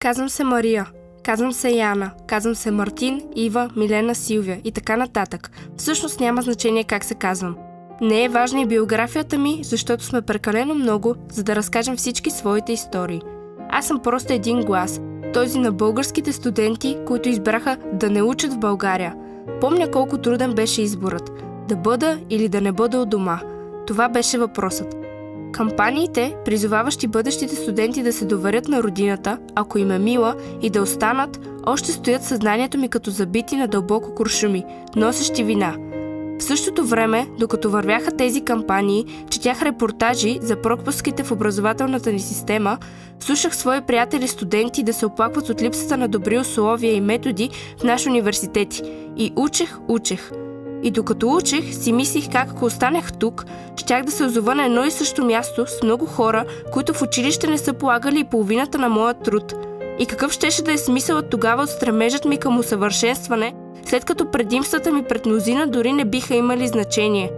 Казвам се Мария, казвам се Яна, казвам се Мартин, Ива, Милена, Силвия и така нататък. Всъщност няма значение как се казвам. Не е важна и биографията ми, защото сме прекалено много, за да разкажем всички своите истории. Аз съм просто един глас, този на българските студенти, които избраха да не учат в България. Помня колко труден беше изборът – да бъда или да не бъда от дома. Това беше въпросът. Кампаниите, призоваващи бъдещите студенти да се доверят на родината, ако им е мила, и да останат, още стоят в съзнанието ми като забити на дълбоко куршуми, носещи вина. В същото време, докато вървяха тези кампании, четях репортажи за пропуските в образователната ни система, слушах свои приятели студенти да се оплакват от липсата на добри условия и методи в наши университети. И учех. И докато учех, си мислих как ако останах тук, щях да се озова на едно и също място с много хора, които в училище не са полагали и половината на моя труд. И какъв щеше да е смисълът тогава от стремежът ми към усъвършенстване, след като предимствата ми пред мнозина дори не биха имали значение.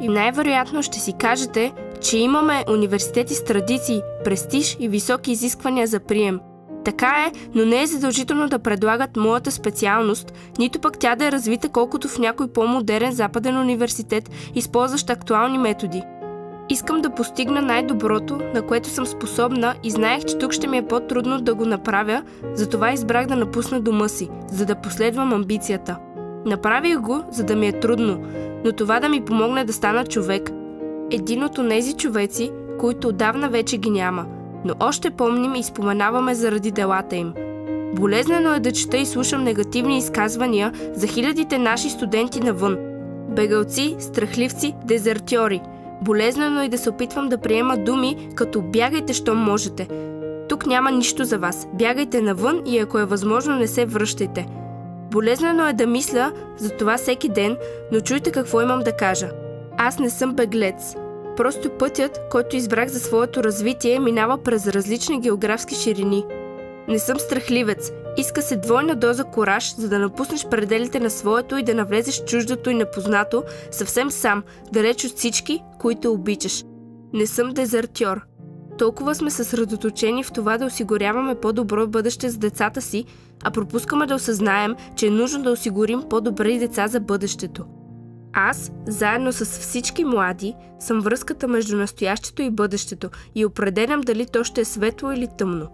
И най-вероятно ще си кажете, че имаме университети с традиции, престиж и високи изисквания за прием. Така е, но не е задължително да предлагат моята специалност, нито пък тя да е развита колкото в някой по-модерен западен университет, използващ актуални методи. Искам да постигна най-доброто, на което съм способна, и знаех, че тук ще ми е по-трудно да го направя, затова избрах да напусна дома си, за да последвам амбицията. Направих го, за да ми е трудно, но това да ми помогне да стана човек. Един от онези човеци, които отдавна вече ги няма, но още помним и споменаваме заради делата им. Болезнено е да чета и слушам негативни изказвания за хилядите наши студенти навън. Бегалци, страхливци, дезертьори. Болезнено е да се опитвам да приема думи като «бягайте, щом можете». Тук няма нищо за вас. Бягайте навън и ако е възможно, не се връщайте. Болезнено е да мисля за това всеки ден, но чуйте какво имам да кажа. Аз не съм беглец. Просто пътят, който избрах за своето развитие, минава през различни географски ширини. Не съм страхливец. Иска се двойна доза кураж, за да напуснеш пределите на своето и да навлезеш в чуждото и непознато, съвсем сам, далеч от всички, които обичаш. Не съм дезертьор. Толкова сме съсредоточени в това да осигуряваме по-добро бъдеще за децата си, а пропускаме да осъзнаем, че е нужно да осигурим по-добри деца за бъдещето. Аз, заедно с всички млади, съм връзката между настоящето и бъдещето и определям дали то ще е светло или тъмно.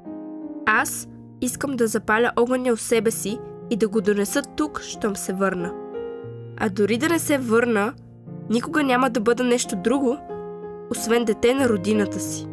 Аз искам да запаля огъня в себе си и да го донеса тук, щом се върна. А дори да не се върна, никога няма да бъда нещо друго, освен дете на родината си.